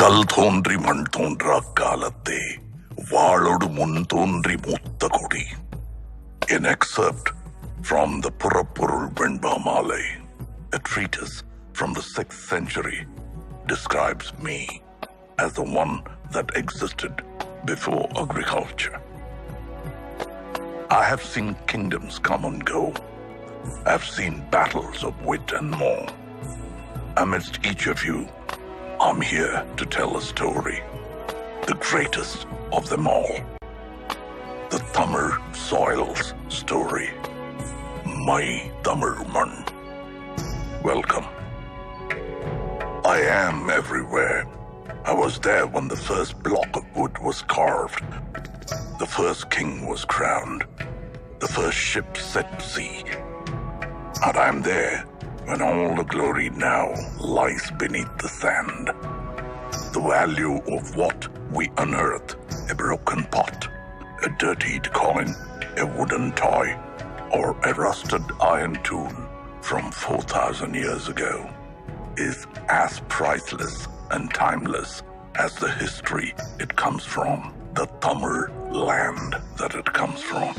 கல் தோன்றி மண் தோன்றா காலத்தே வாளொடு முன் தோன்றி மூத்த கொடி. An excerpt from the புறப்பொருள் வெண்பா மாலை, a treatise from the 6th century, describes me as the one that existed before agriculture. I have seen kingdoms come and go. I have seen battles of wit and more. Amidst each of you, I'm here to tell a story, the greatest of them all. The Tamil soil's story. My Tamil man. Welcome. I am everywhere. I was there when the first block of wood was carved. The first king was crowned. The first ship set sea. And I'm there when all the glory now lies beneath the sand. The value of what we unearth, a broken pot, a dirtied coin, a wooden toy, or a rusted iron tool from 4,000 years ago, is as priceless and timeless as the history it comes from, the Tamil land that it comes from.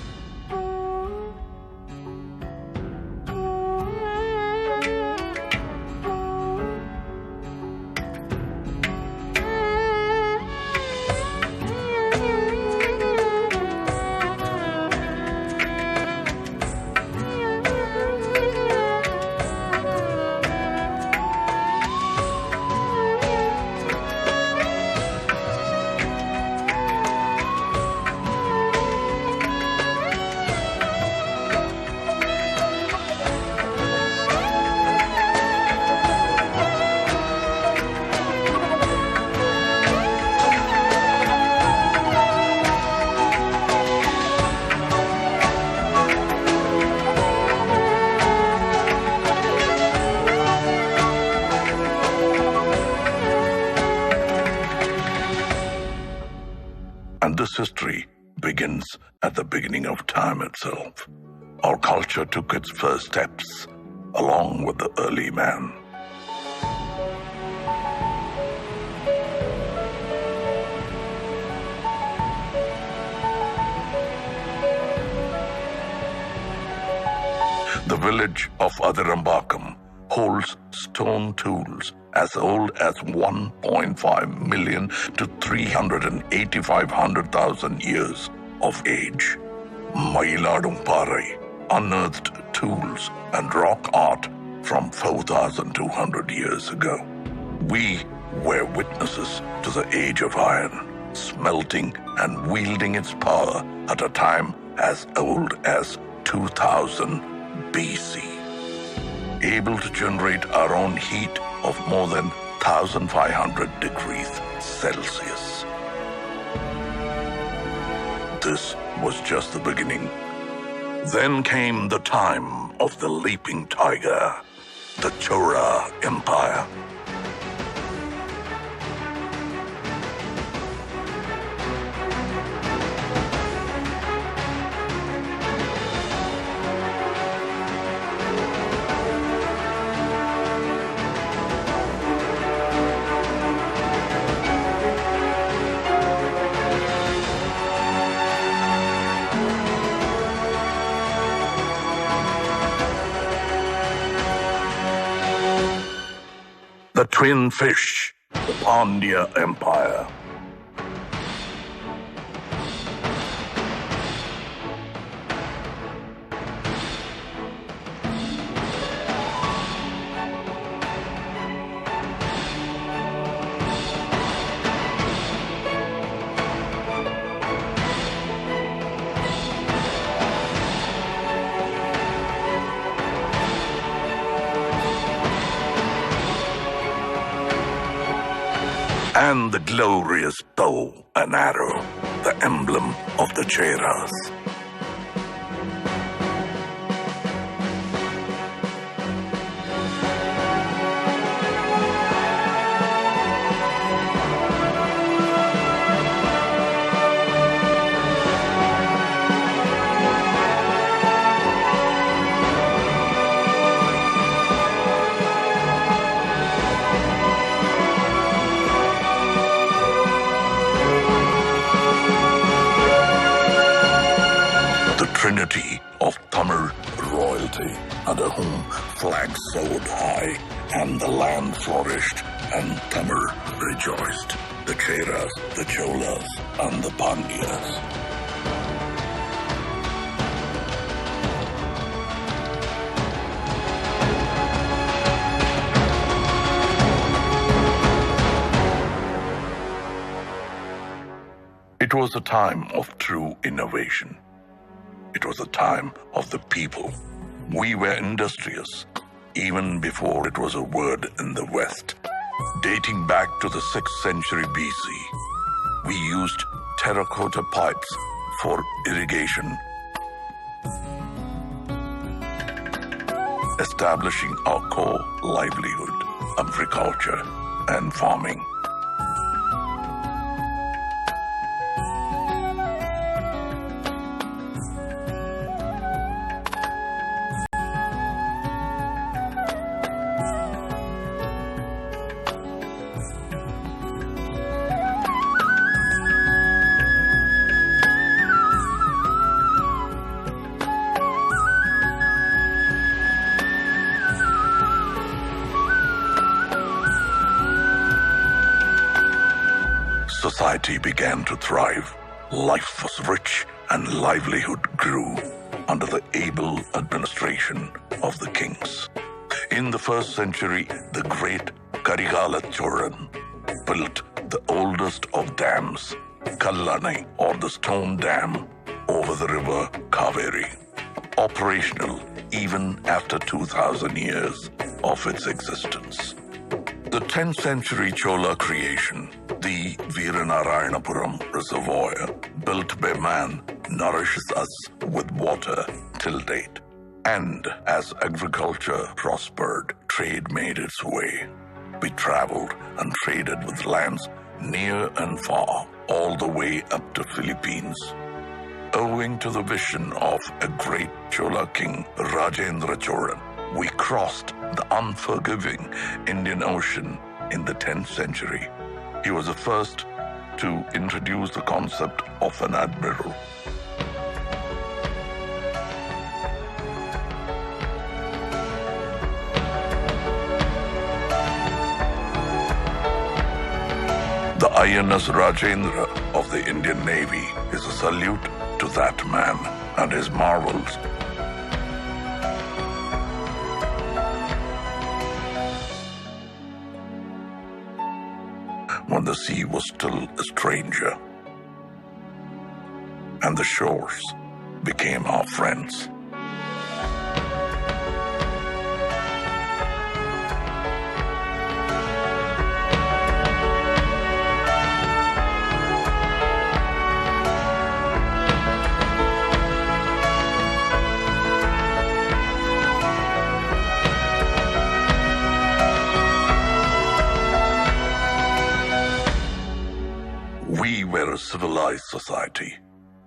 And this history begins at the beginning of time itself. Our culture took its first steps along with the early man. The village of Adirambakam holds stone tools as old as 1.5 million to 385,000 years of age. Mailadumparai unearthed tools and rock art from 4,200 years ago. We were witnesses to the age of iron, smelting and wielding its power at a time as old as 2000 BC. Able to generate our own heat of more than 1,500 degrees Celsius. This was just the beginning. Then came the time of the leaping tiger, the Chola Empire. The twin fish, the Pandya Empire. And the glorious bow and arrow, the emblem of the Cheras. trinity of Tamil royalty, under whom flags soared high and the land flourished and Tamil rejoiced. The Cheras, the Cholas, and the Pandyas. It was a time of true innovation. It was a time of the people. We were industrious, even before it was a word in the West. Dating back to the 6th century BC, we used terracotta pipes for irrigation, establishing our core livelihood, agriculture and farming. Society began to thrive. Life was rich and livelihood grew under the able administration of the kings. In the 1st century, the great Karigala Cholan built the oldest of dams, Kallanai, or the stone dam, over the river Kaveri, operational even after 2,000 years of its existence. The 10th century Chola creation, the Veeranarayanapuram Reservoir, built by man, nourishes us with water till date. And as agriculture prospered, trade made its way. We traveled and traded with lands near and far, all the way up to Philippines. Owing to the vision of a great Chola king, Rajendra Cholan, we crossed the unforgiving Indian Ocean in the 10th century. He was the first to introduce the concept of an admiral. The INS Rajendra of the Indian Navy is a salute to that man and his marvels. When the sea was still a stranger, and the shores became our friends. We were a civilized society,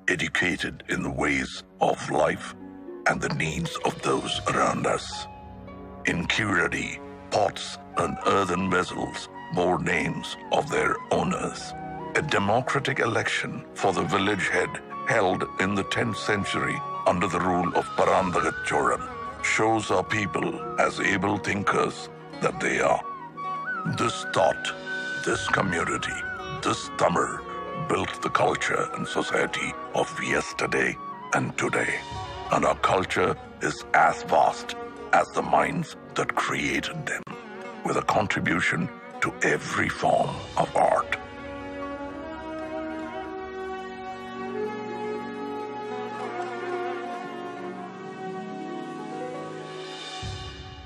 educated in the ways of life and the needs of those around us. In Kiradi, pots and earthen vessels bore names of their owners. A democratic election for the village head held in the 10th century under the rule of Parandagat Cholan shows our people as able thinkers that they are. This thought, this community, this Tamil built the culture and society of yesterday and today. And our culture is as vast as the minds that created them, with a contribution to every form of art.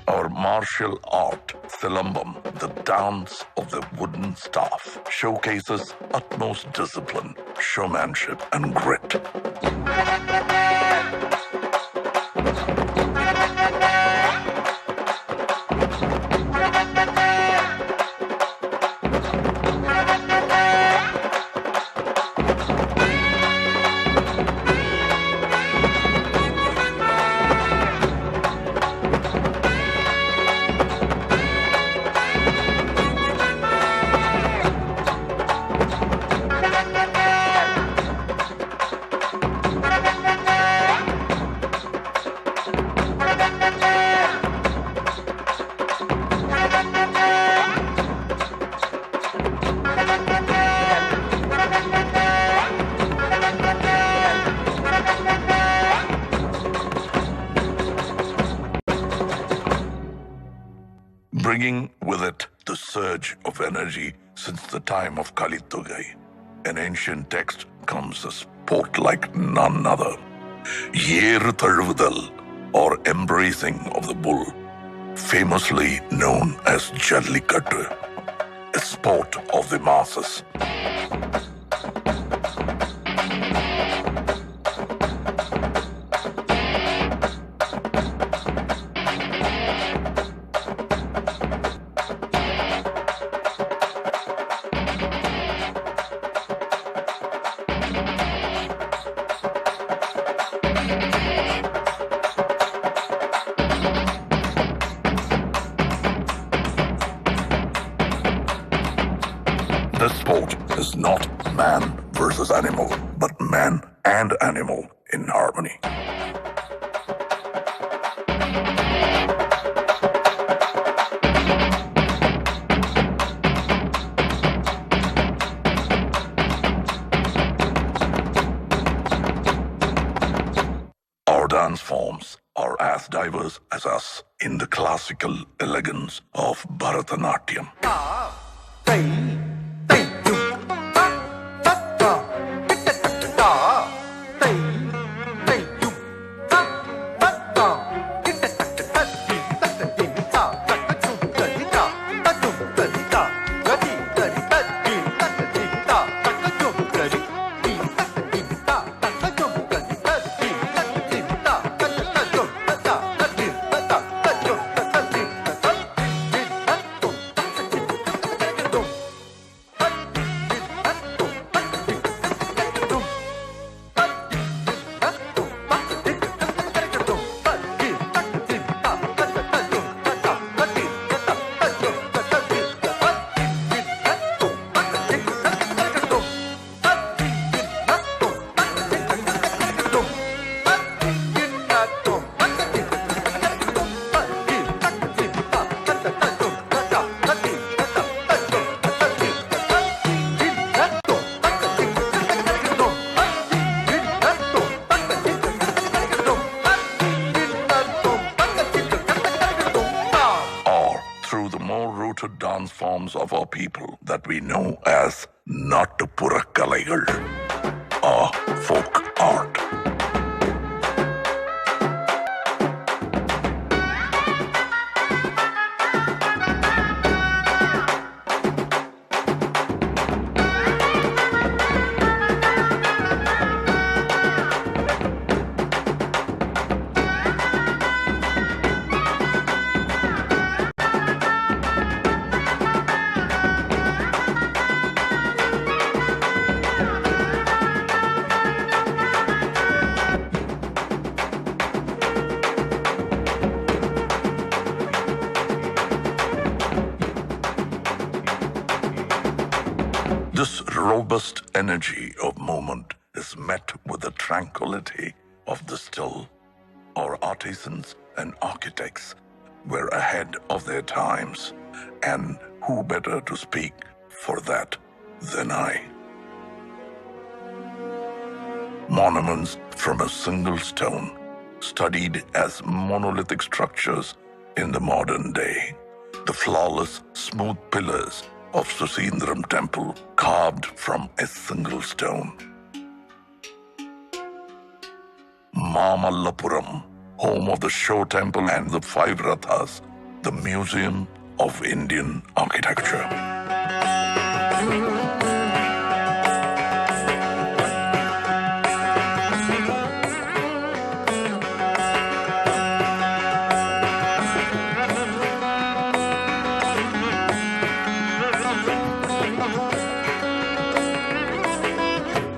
Our martial art, Silambam, the dance of the wooden staff, showcases utmost discipline, showmanship, and grit. bringing with it the surge of energy since the time of Kalitugai. An ancient text comes a sport like none other. Yeru Tazhuvudal, or embracing of the bull, famously known as Jallikattu, a sport of the masses. This sport is not man versus animal, but man and animal in harmony. Our dance forms are as diverse as us in the classical elegance of Bharatanatyam. Dance forms of our people that we know as Nattupura Kalaigal, or folk art. This robust energy of movement is met with the tranquility of the still. Our artisans and architects were ahead of their times, and who better to speak for that than I? Monuments from a single stone, studied as monolithic structures in the modern day. The flawless, smooth pillars of Susindram temple carved from a single stone. Mamallapuram, home of the Show Temple and the Five Rathas, the Museum of Indian Architecture.